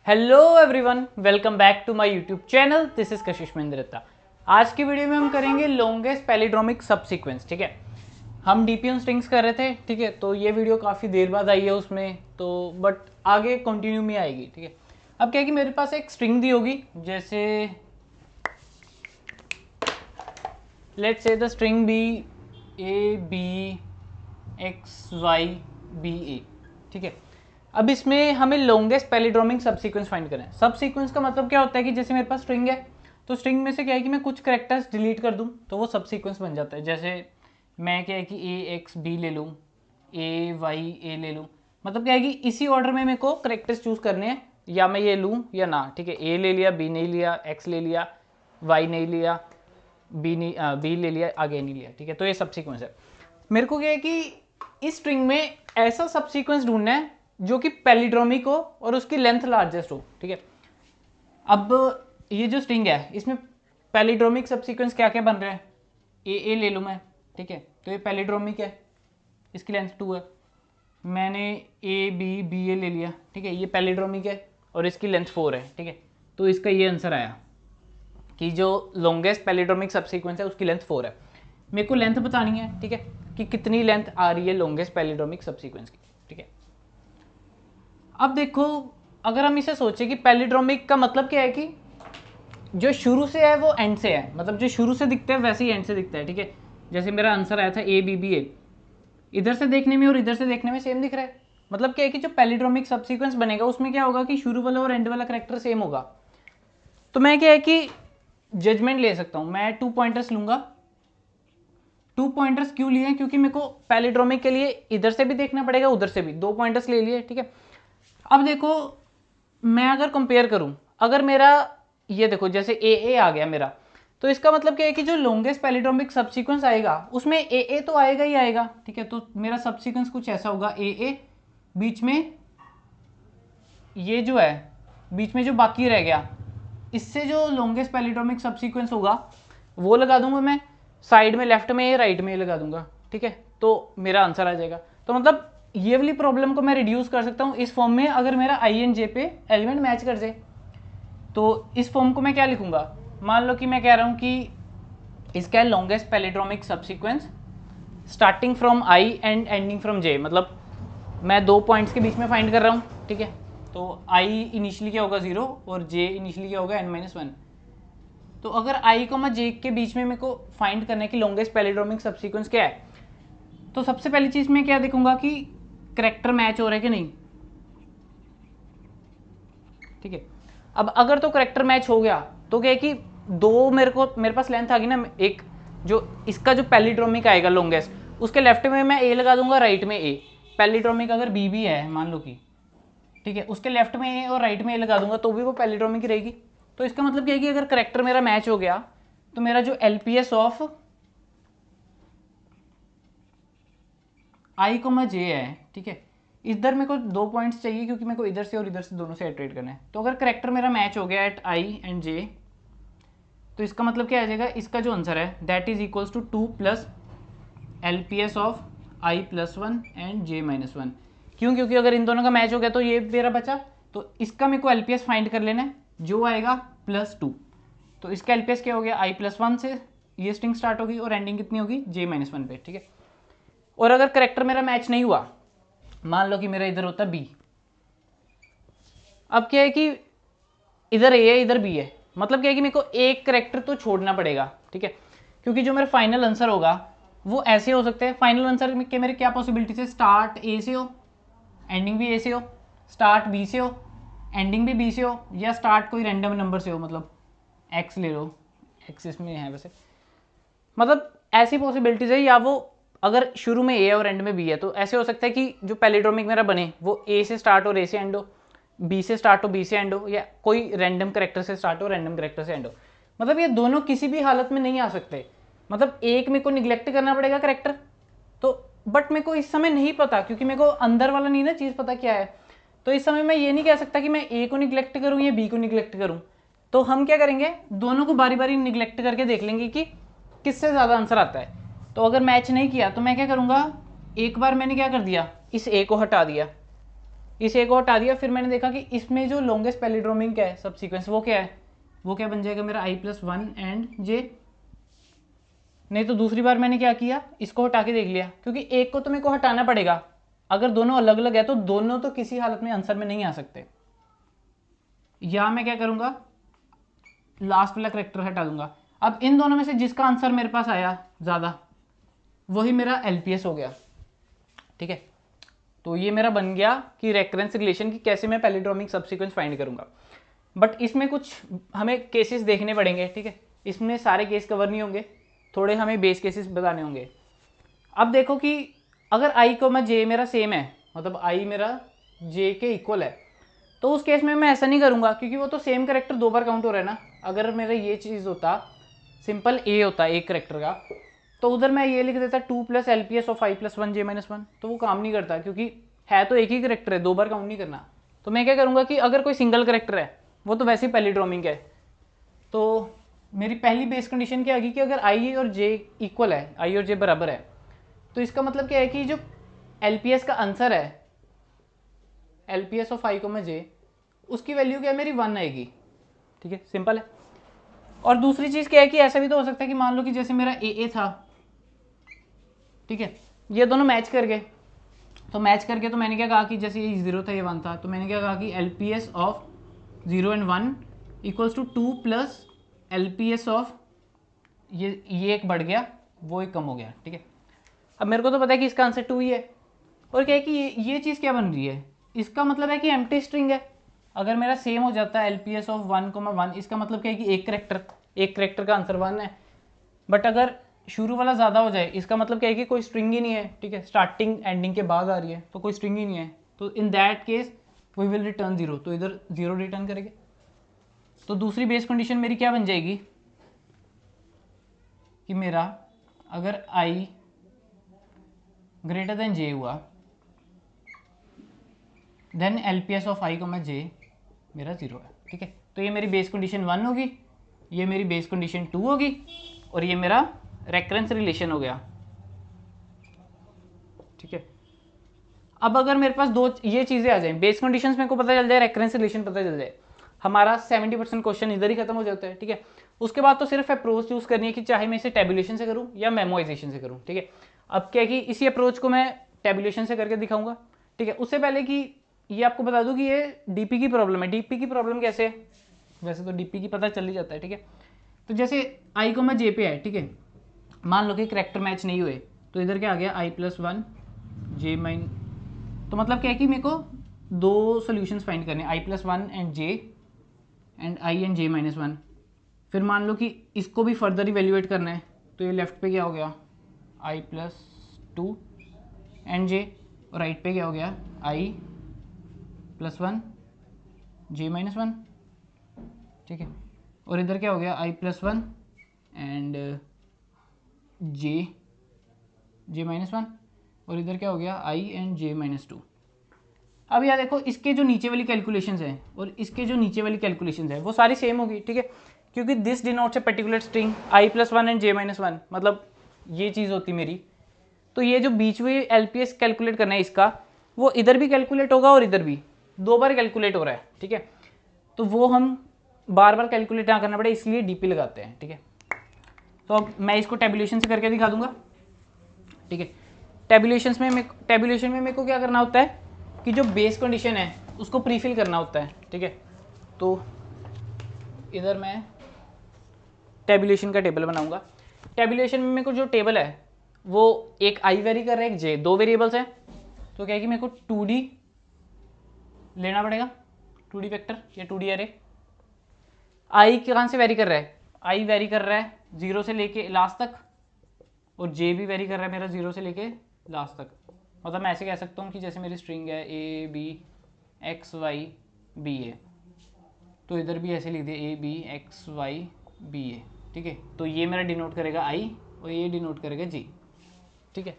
Hello everyone, welcome back to my YouTube channel. This is Kashish Mahendrata. आज की video में हम करेंगे लॉन्गेस्ट पैलिड्रोमिक सबसीक्वेंस। ठीक है, हम डीपीएम स्ट्रिंग्स कर रहे थे। ठीक है, तो ये वीडियो काफ़ी देर बाद आई है उसमें, तो बट आगे कंटिन्यू में आएगी। ठीक है, अब क्या है कि मेरे पास एक स्ट्रिंग दी होगी, जैसे let's say the string B A B X Y B A. ठीक है, अब इसमें हमें लॉन्गेस्ट पैलिड्रोमिक सबसीक्वेंस फाइंड करना है। सबसीक्वेंस का मतलब क्या होता है कि जैसे मेरे पास स्ट्रिंग है, तो स्ट्रिंग में से क्या है कि मैं कुछ कैरेक्टर्स डिलीट कर दूं तो वो सबसीक्वेंस बन जाता है। जैसे मैं क्या है कि ए एक्स बी ले लूँ, ए वाई ए ले लूँ, मतलब क्या है कि इसी ऑर्डर में मेरे को कैरेक्टर्स चूज करने हैं, या मैं ये लूँ या ना। ठीक है, ए ले लिया, बी नहीं लिया, एक्स ले लिया, वाई नहीं लिया, बी ले लिया, आगे नहीं लिया। ठीक है, तो ये सबसीक्वेंस है। मेरे को क्या है कि इस स्ट्रिंग में ऐसा सबसीक्वेंस ढूंढना है जो कि पैलिड्रोमिक हो और उसकी लेंथ लार्जेस्ट हो। ठीक है, अब ये जो स्ट्रिंग है इसमें पैलिड्रोमिक सबसीक्वेंस क्या क्या बन रहे हैं। ए ले लूँ मैं, ठीक है, तो ये पैलिड्रोमिक है, इसकी लेंथ 2 है। मैंने ए बी ए ले लिया, ठीक है, ये पैलिड्रोमिक है और इसकी लेंथ 4 है। ठीक है, तो इसका ये आंसर आया कि जो लॉन्गेस्ट पैलिड्रोमिक सबसीक्वेंस है उसकी लेंथ 4 है। मेरे को लेंथ बतानी है, ठीक है, कि कितनी लेंथ आ रही है लॉन्गेस्ट पैलिड्रोमिक सबसीक्वेंस की। ठीक है, अब देखो, अगर हम इसे सोचें कि पैलिड्रोमिक का मतलब क्या है कि जो शुरू से है वो एंड से है, मतलब जो शुरू से दिखता है वैसे ही एंड से दिखता है। ठीक है, जैसे मेरा आंसर आया था ए बी ए, इधर से देखने में और इधर से देखने में सेम दिख रहा है। मतलब क्या है कि जो पैलिड्रोमिक सबसीक्वेंस बनेगा उसमें क्या होगा कि शुरू वाला और एंड वाला करेक्टर सेम होगा। तो मैं क्या है कि जजमेंट ले सकता हूँ, मैं 2 पॉइंटर्स लूंगा। 2 पॉइंटर्स क्यों लिए? क्योंकि मेरे को पैलिड्रोमिक के लिए इधर से भी देखना पड़ेगा, उधर से भी। 2 पॉइंटर्स ले लिए। ठीक है, अब देखो, मैं अगर कंपेयर करूं, अगर मेरा ये देखो जैसे ए आ गया मेरा, तो इसका मतलब क्या है कि जो लॉन्गेस्ट पैलिड्रोमिक सबसीक्वेंस आएगा उसमें ए तो आएगा ही आएगा। ठीक है, तो मेरा सबसीक्वेंस कुछ ऐसा होगा, ए बीच में ये जो है, बीच में जो बाकी रह गया, इससे जो लॉन्गेस्ट पैलिड्रोमिक सबसीक्वेंस होगा वो लगा दूंगा मैं। साइड में लेफ्ट में राइट में लगा दूंगा। ठीक है, तो मेरा आंसर आ जाएगा। तो मतलब ये वाली प्रॉब्लम को मैं रिड्यूस कर सकता हूँ इस फॉर्म में, अगर मेरा आई एंड जे पे एलिमेंट मैच कर जाए। तो इस फॉर्म को मैं क्या लिखूंगा, मान लो कि मैं कह रहा हूँ कि इसका है longest palindromic subsequence starting from I and ending from J. मतलब मैं 2 पॉइंट्स के बीच में फाइंड कर रहा हूँ। ठीक है, तो आई इनिशियली क्या होगा 0 और जे इनिशियली क्या होगा n-1। तो अगर आई को जे के बीच में मेरे को फाइंड करने की लॉन्गेस्ट पैलिड्रोमिक सबसीक्वेंस क्या है, तो सबसे पहली चीज मैं क्या देखूंगा कि करेक्टर मैच हो रहा है कि नहीं। ठीक है, अब अगर तो करेक्टर मैच हो गया तो क्या है कि मेरे पास लेंथ आ गई ना, एक जो इसका जो पैलिड्रोमिक आएगा लॉन्गेस्ट, उसके लेफ्ट में मैं ए लगा दूंगा, राइट में ए। पैलिड्रोमिक अगर बी भी है मान लो कि, ठीक है, उसके लेफ्ट में ए और राइट में ए लगा दूंगा तो भी वो पैलिड्रोमिक ही रहेगी। तो इसका मतलब क्या है कि अगर करेक्टर मेरा मैच हो गया तो मेरा जो एलपीएस ऑफ आई को मैं जे है, ठीक है, इधर मेरे को 2 पॉइंट्स चाहिए क्योंकि मेरे को इधर से और इधर से दोनों से इटरेट करना है। तो अगर करेक्टर मेरा मैच हो गया एट आई एंड जे, तो इसका मतलब क्या आ जाएगा, इसका जो आंसर है that is equals to 2 plus LPS of I plus 1 and J minus 1। क्यों? क्योंकि अगर इन दोनों का मैच हो गया तो ये मेरा बचा, तो इसका मेरे को एलपीएस फाइंड कर लेना है, जो आएगा +2। तो इसका एलपीएस क्या हो गया, आई प्लस 1 से ये स्ट्रिंग स्टार्ट होगी और एंडिंग कितनी होगी, जे माइनस 1 पे। ठीक है, और अगर करेक्टर मेरा मैच नहीं हुआ, मान लो कि मेरा इधर होता बी, अब क्या है कि इधर ए है इधर बी है, मतलब क्या है कि मेरे को एक करेक्टर तो छोड़ना पड़ेगा। ठीक है, क्योंकि जो मेरा फाइनल आंसर होगा वो ऐसे हो सकते हैं। फाइनल आंसर के मेरे क्या पॉसिबिलिटीज है, स्टार्ट ए से हो, एंडिंग भी ए से हो, स्टार्ट बी से हो, एंडिंग भी बी से हो, या स्टार्ट कोई रैंडम नंबर से हो, मतलब एक्स ले लो, एक्स इसमें है वैसे, मतलब ऐसी पॉसिबिलिटीज है। या वो अगर शुरू में ए और एंड में बी है, तो ऐसे हो सकता है कि जो पैलिड्रोमिक मेरा बने वो ए से स्टार्ट हो, ए से एंड हो, बी से स्टार्ट हो, बी से एंड हो, या कोई रैंडम करेक्टर से स्टार्ट हो, रैंडम करेक्टर से एंड हो। मतलब ये दोनों किसी भी हालत में नहीं आ सकते, मतलब एक मेरे को निग्लेक्ट करना पड़ेगा करेक्टर। तो बट मेरे को इस समय नहीं पता, क्योंकि मेरे को अंदर वाला नहीं ना चीज़ पता क्या है। तो इस समय मैं ये नहीं कह सकता कि मैं ए को निग्लेक्ट करूँ या बी को निग्लेक्ट करूँ। तो हम क्या करेंगे, दोनों को बारी बारी निग्लेक्ट करके देख लेंगे कि किससे ज़्यादा आंसर आता है। तो अगर मैच नहीं किया तो मैं क्या करूँगा, एक बार मैंने क्या कर दिया, इस ए को हटा दिया, इस ए को हटा दिया, फिर मैंने देखा कि इसमें जो लॉन्गेस्ट पैलिड्रोमिंग क्या है सब सीक्वेंस, वो क्या है, वो क्या बन जाएगा मेरा i+1 एंड j। नहीं तो दूसरी बार मैंने क्या किया, इसको हटा के देख लिया, क्योंकि एक को तो मेरे को हटाना पड़ेगा, अगर दोनों अलग अलग है तो दोनों तो किसी हालत में आंसर में नहीं आ सकते। या मैं क्या करूंगा, लास्ट वाला करेक्टर हटा दूंगा। अब इन दोनों में से जिसका आंसर मेरे पास आया ज़्यादा, वही मेरा LPS हो गया। ठीक है, तो ये मेरा बन गया कि रेकरेंस रिलेशन की कैसे मैं पैलिड्रोमिक सबसीक्वेंस फाइंड करूंगा। बट इसमें कुछ हमें केसेस देखने पड़ेंगे। ठीक है, इसमें सारे केस कवर नहीं होंगे, थोड़े हमें बेस केसेस बताने होंगे। अब देखो कि अगर i को मैं j मेरा सेम है, मतलब i मेरा j के इक्वल है, तो उस केस में मैं ऐसा नहीं करूंगा, क्योंकि वो तो सेम करेक्टर दो बार काउंट हो रहा है ना। अगर मेरा ये चीज़ होता, सिंपल a होता एक करेक्टर का, तो उधर मैं ये लिख देता 2 + LPS ऑफ i+1 j-1, तो वो काम नहीं करता, क्योंकि है तो एक ही करेक्टर है, दो बार काउंट नहीं करना। तो मैं क्या करूँगा कि अगर कोई सिंगल करेक्टर है, वो तो वैसे ही पैलिड्रोमिक है, तो मेरी पहली बेस कंडीशन क्या आएगी कि अगर i और j इक्वल है, i और j बराबर है, तो इसका मतलब क्या है कि जो LPS का आंसर है, LPS ऑफ i, j, उसकी वैल्यू क्या है, मेरी 1 आएगी। ठीक है, सिंपल है। और दूसरी चीज़ क्या है कि ऐसा भी तो हो सकता है कि मान लो कि जैसे मेरा AA था, ठीक है, ये दोनों मैच कर गए, तो मैच करके तो मैंने क्या कहा कि जैसे ये 0 था ये 1 था, तो मैंने क्या कहा कि LPS of 0 and 1 equals to 2 + LPS of ये एक बढ़ गया, वो एक कम हो गया। ठीक है, अब मेरे को तो पता है कि इसका आंसर 2 ही है। और क्या है कि ये चीज़ क्या बन रही है, इसका मतलब है कि एम्प्टी स्ट्रिंग है। अगर मेरा सेम हो जाता है LPS ऑफ 1,1, इसका मतलब क्या है कि एक करेक्टर का आंसर 1 है। बट अगर शुरू वाला ज़्यादा हो जाए, इसका मतलब क्या है कि कोई स्ट्रिंग ही नहीं है। ठीक है, स्टार्टिंग एंडिंग के बाद आ रही है, तो कोई स्ट्रिंग ही नहीं है, तो in that case we will return 0, तो इधर 0 रिटर्न करेंगे। तो दूसरी बेस कंडीशन मेरी क्या बन जाएगी कि मेरा अगर i ग्रेटर देन j हुआ, then LPS of i, j मेरा 0 है। ठीक है, तो ये मेरी बेस कंडीशन 1 होगी, ये मेरी बेस कंडीशन 2 होगी, और ये मेरा रेकरेंस रिलेशन हो गया। ठीक है, अब अगर मेरे पास दो ये चीज़ें आ जाएं, बेस कंडीशंस मेरे को पता चल जाए, रेकरेंस रिलेशन पता चल जाए, हमारा 70% क्वेश्चन इधर ही खत्म हो जाता है। ठीक है, उसके बाद तो सिर्फ अप्रोच यूज़ करनी है कि चाहे मैं इसे टेबुलेशन से करूँ या मेमोराइजेशन से करूँ। ठीक है, अब क्या है कि इसी अप्रोच को मैं टेबुलेशन से करके दिखाऊंगा। ठीक है, उससे पहले कि ये आपको बता दूँ कि ये DP की प्रॉब्लम है। DP की प्रॉब्लम कैसे है, वैसे तो DP की पता चल ही जाता है। ठीक है, तो जैसे i, j पे है, ठीक है, मान लो कि करेक्टर मैच नहीं हुए, तो इधर क्या आ गया i+1 j-, तो मतलब क्या है कि मेरे को दो सॉल्यूशंस फाइंड करने, i+1 and j and i and j-1। फिर मान लो कि इसको भी फर्दर इवेल्युएट करना है, तो ये लेफ्ट पे क्या हो गया i+2 एंड j, और राइट पे क्या हो गया i+1 j-1। ठीक है, और इधर क्या हो गया i+1 एंड j-1, और इधर क्या हो गया i एंड j-2। अब यार देखो, इसके जो नीचे वाली कैलकुलेशंस हैं और इसके जो नीचे वाली कैलकुलेशंस हैं वो सारी सेम होगी। ठीक है, क्योंकि this denotes a particular string i+1 and j-1, मतलब ये चीज़ होती मेरी, तो ये जो बीच में LPS कैलकुलेट करना है इसका, वो इधर भी कैलकुलेट होगा और इधर भी दो बार कैलकुलेट हो रहा है। ठीक है, तो वो हम बार बार कैलकुलेट ना करना पड़े, इसलिए DP लगाते हैं। ठीक है, तो अब मैं इसको टेबुलेशन से करके दिखा दूंगा। ठीक है, टेबुलेशन में मेरे को क्या करना होता है कि जो बेस कंडीशन है उसको प्रीफिल करना होता है। ठीक है, तो इधर मैं टेबुलेशन का टेबल बनाऊंगा। टेबुलेशन में मेरे को जो टेबल है वो एक i वेरी कर रहा है, एक j, दो वेरिएबल्स हैं, तो क्या है कि मेरे को 2D लेना पड़ेगा, 2D वेक्टर या 2D एरे। i कहाँ से वेरी कर रहा है, i वेरी कर रहा है 0 से लेके लास्ट तक, और j भी वेरी कर रहा है मेरा 0 से लेके लास्ट तक। मतलब मैं ऐसे कह सकता हूँ कि जैसे मेरी स्ट्रिंग है a b x y b a, तो इधर भी ऐसे लिख दिया a b x y b a। ठीक है, तो ये मेरा डिनोट करेगा i और ये डिनोट करेगा g। ठीक है,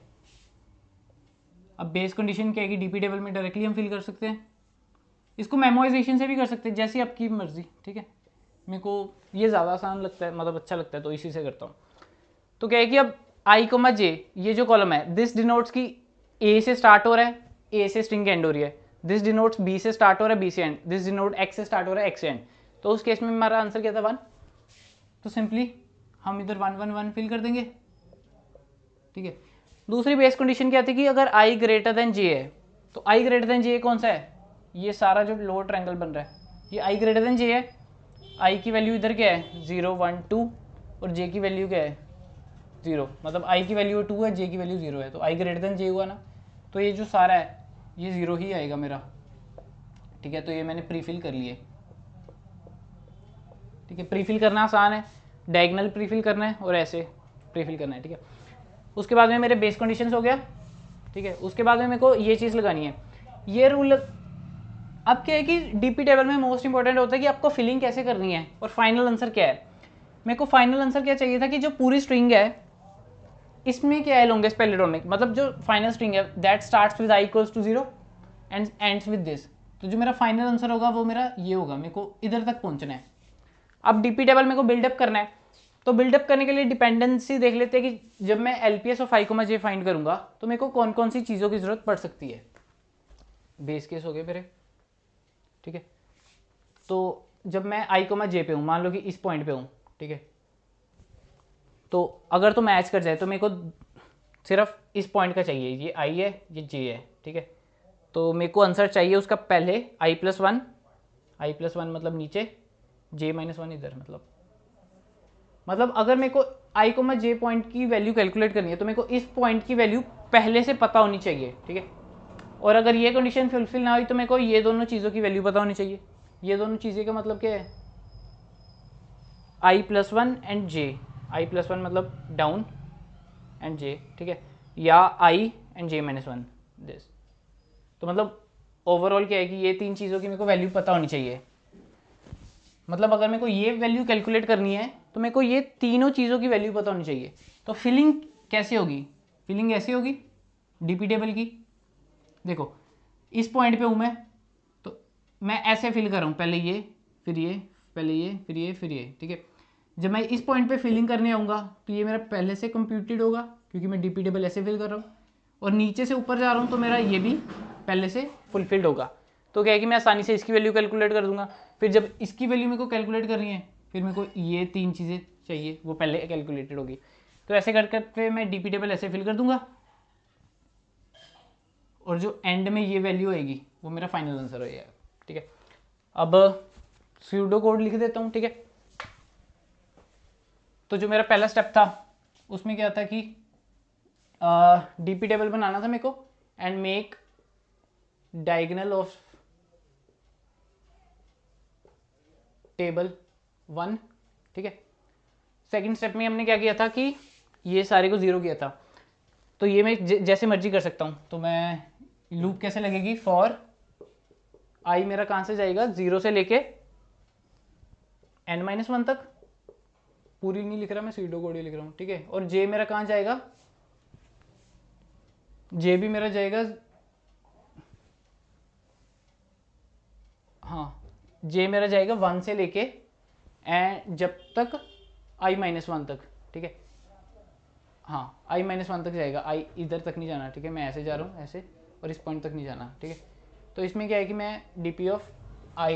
अब बेस कंडीशन क्या है कि DP टेबल में डायरेक्टली हम फिल कर सकते हैं, इसको मेमोराइजेशन से भी कर सकते हैं, जैसी आपकी मर्जी। ठीक है, मेरे को ये ज़्यादा आसान लगता है, मतलब अच्छा लगता है, तो इसी से करता हूँ। तो क्या है कि अब i, j ये जो कॉलम है, दिस डिनोट्स की a से स्टार्ट हो रहा है, a से स्ट्रिंग एंड हो रही है, दिस डिनोट्स बी से स्टार्ट हो रहा है बी से एंड, दिस डिनोट एक्स से स्टार्ट हो रहा है एक्स से एंड, तो उस केस में हमारा आंसर क्या था 1, तो सिंपली हम इधर 1 1 1 फिल कर देंगे, ठीक है। दूसरी बेस कंडीशन क्या थी कि अगर i ग्रेटर देन जे है, तो i ग्रेटर देन जे कौन सा है, ये सारा जो लोअर ट्रायंगल बन रहा है ये i ग्रेटर देन जे है, i की वैल्यू इधर क्या है 0 1 2 और j की वैल्यू क्या है 0, मतलब i की वैल्यू 2 है, j की वैल्यू 0 है, तो i ग्रेटर देन j हुआ ना, तो ये जो सारा है ये 0 ही आएगा मेरा, ठीक है। तो ये मैंने प्रीफिल कर लिए, ठीक है। प्रीफिल करना आसान है, डायगोनल प्रीफिल करना है और ऐसे प्रीफिल करना है, ठीक है। उसके बाद में मेरे बेस कंडीशंस हो गया, ठीक है। उसके बाद में मेरे को ये चीज़ लगानी है, ये रूल। अब क्या है कि डीपी टेबल में मोस्ट इंपॉर्टेंट होता है कि आपको फिलिंग कैसे करनी है और फाइनल आंसर क्या है। मेरे को फाइनल आंसर क्या चाहिए था कि जो पूरी स्ट्रिंग है इसमें क्या है लॉन्गेस्ट पैलिड्रोमिक, मतलब जो फाइनल स्ट्रिंग है that starts with i equals to 0 and ends with this, तो जो मेरा फाइनल आंसर होगा वो मेरा ये होगा, मेरे को इधर तक पहुंचना है। अब डीपी टेबल मेरे को बिल्डअप करना है, तो बिल्डअप करने के लिए डिपेंडेंसी देख लेते हैं कि जब मैं LPS of i, j find करूंगा तो मेरे को कौन कौन सी चीज़ों की जरूरत पड़ सकती है। बेस केस हो गए मेरे, ठीक है। तो जब मैं i, j पे हूँ, मान लो कि इस पॉइंट पे हूँ, ठीक है, तो अगर तो मैच कर जाए तो मेरे को सिर्फ इस पॉइंट का चाहिए, ये i है ये j है, ठीक है। तो मेरे को आंसर चाहिए उसका पहले i+1, i+1 मतलब नीचे, j-1 इधर, मतलब अगर मेरे को i, j पॉइंट की वैल्यू कैलकुलेट करनी है तो मेरे को इस पॉइंट की वैल्यू पहले से पता होनी चाहिए, ठीक है। और अगर ये कंडीशन फुलफिल ना हुई तो मेरे को ये दोनों चीज़ों की वैल्यू पता होनी चाहिए। ये दोनों चीज़ें का मतलब क्या है, i+1 एंड j, i+1 मतलब डाउन एंड j, ठीक है, या i एंड j-1 दिस। तो मतलब ओवरऑल क्या है कि ये तीन चीज़ों की मेरे को वैल्यू पता होनी चाहिए। मतलब अगर मेरे को ये वैल्यू कैलकुलेट करनी है तो मेरे को ये तीनों चीज़ों की वैल्यू पता होनी चाहिए। तो फिलिंग कैसे होगी, फिलिंग ऐसी होगी डीपी टेबल की, देखो इस पॉइंट पे हूँ मैं, तो मैं ऐसे फिल कर रहा हूँ, पहले ये फिर ये, पहले ये फिर ये फिर ये, ठीक है। जब मैं इस पॉइंट पे फिलिंग करने आऊँगा तो ये मेरा पहले से कंप्यूटेड होगा क्योंकि मैं डीपी टेबल ऐसे फिल कर रहा हूँ, और नीचे से ऊपर जा रहा हूँ तो मेरा ये भी पहले से फुलफिल्ड होगा। तो क्या है कि मैं आसानी से इसकी वैल्यू कैलकुलेट कर दूंगा। फिर जब इसकी वैल्यू मेरे को कैलकुलेट करनी है फिर मेरे को ये तीन चीज़ें चाहिए, वो पहले कैलकुलेटेड होगी। तो ऐसे कर करके मैं डीपी टेबल ऐसे फिल कर दूंगा और जो एंड में ये वैल्यू आएगी वो मेरा फाइनल आंसर हो जाएगा, ठीक है। अब स्यूडो कोड लिख देता हूँ, ठीक है। तो जो मेरा पहला स्टेप था उसमें क्या था कि डीपी टेबल बनाना था मेरे को and make diagonal of table 1, ठीक है। सेकंड स्टेप में हमने क्या किया था कि ये सारे को 0 किया था, तो ये मैं जैसे मर्जी कर सकता हूँ। तो मैं लूप कैसे लगेगी, फॉर i मेरा कहाँ से जाएगा 0 से लेके n-1 तक, पूरी नहीं लिख रहा मैं, सीडो कोड ही लिख रहा हूँ, ठीक है। और j मेरा कहाँ जाएगा, j भी मेरा जाएगा, हाँ j मेरा जाएगा 1 से लेके एंड जब तक i-1 तक, ठीक है। हाँ i-1 तक जाएगा, i इधर तक नहीं जाना, ठीक है। मैं ऐसे जा रहा हूँ ऐसे, और इस पॉइंट तक नहीं जाना, ठीक है। तो इसमें क्या है कि मैं D of i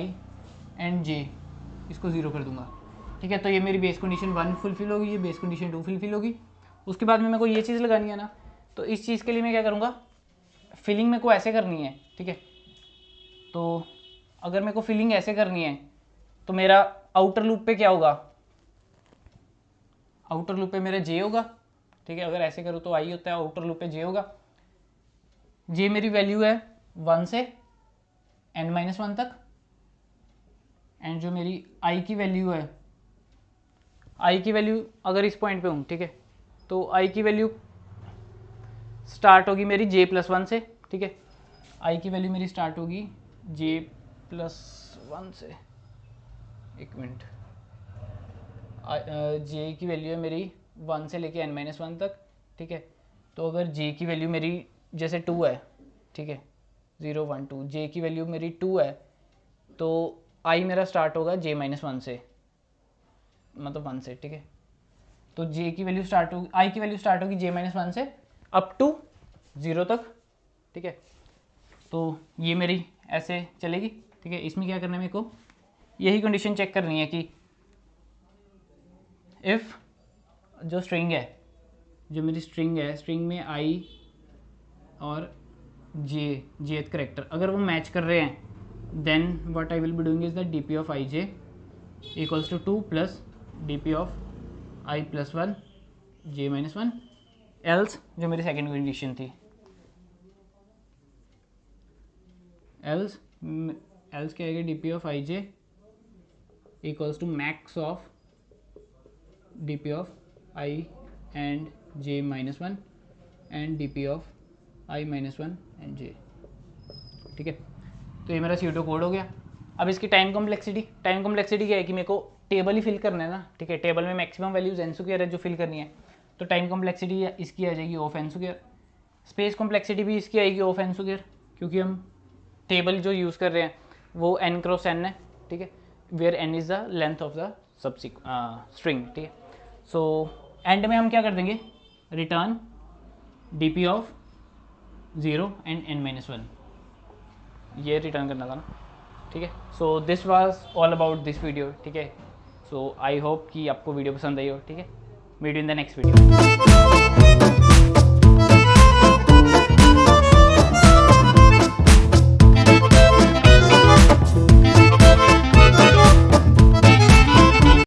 and j इसको 0 कर दूंगा, ठीक है। तो ये मेरी बेस कंडीशन 1 फुलफिल होगी, ये बेस कंडीशन 2 फुलफिल होगी। उसके बाद में मेरे को ये चीज़ लगानी है ना, तो इस चीज़ के लिए मैं क्या करूँगा, फिलिंग मेरे को ऐसे करनी है, ठीक है। तो अगर मेरे को फिलिंग ऐसे करनी है तो मेरा आउटर लूप पे क्या होगा, आउटर लूप पे मेरा j होगा, ठीक है। अगर ऐसे करूँ तो i होता है, आउटर लूप पे j होगा। j मेरी वैल्यू है 1 से n-1 तक, एंड जो मेरी i की वैल्यू है, i की वैल्यू अगर इस पॉइंट पे हूँ, ठीक है, तो i की वैल्यू स्टार्ट होगी मेरी j+1 से, ठीक है। i की वैल्यू मेरी स्टार्ट होगी j+1 से, एक मिनट, j की वैल्यू है मेरी 1 से लेके n-1 तक, ठीक है। तो अगर j की वैल्यू मेरी जैसे 2 है, ठीक है, 0 1 2, j की वैल्यू मेरी 2 है, तो i मेरा स्टार्ट होगा j-1 से, मतलब 1 से, ठीक है। तो j की वैल्यू स्टार्ट होगी, i की वैल्यू स्टार्ट होगी j-1 से अप टू 0 तक, ठीक है। तो ये मेरी ऐसे चलेगी, ठीक है। इसमें क्या करना है मेरे को, यही कंडीशन चेक करनी है कि इफ़ जो स्ट्रिंग है, जो मेरी स्ट्रिंग है, स्ट्रिंग में आई और जेथ करेक्टर अगर वो मैच कर रहे हैं, then what I will be doing is the D P of I J equals to 2 plus D P of I plus 1 J minus 1, else जो मेरी सेकेंड कंडीशन थी, एल्स क्या आएगा, D P of I J equals to max of D P of I and J minus 1 and D P of I minus 1 and J, ठीक है। तो ये मेरा सीटो कोड हो गया। अब इसकी टाइम कॉम्प्लेक्सिटी क्या है कि मेरे को टेबल ही फिल करना है ना, ठीक है। टेबल में मैक्सिमम वैल्यूज एन स्क्वायर है जो फिल करनी है, तो टाइम कॉम्प्लेक्सिटी इसकी आ जाएगी of N square. Space complexity भी इसकी आएगी ऑफ एन स्क्वायर, क्योंकि हम टेबल जो यूज़ कर रहे हैं वो n क्रॉस n है, ठीक है, where n is the length of the string, ठीक है। सो एंड में हम क्या कर देंगे, return D P of 0 and n-1, ये रिटर्न करना था ना, ठीक है। So this was all about this video, ठीक है। सो आई होप कि आपको वीडियो पसंद आई हो, ठीक है। Meet you in the next video.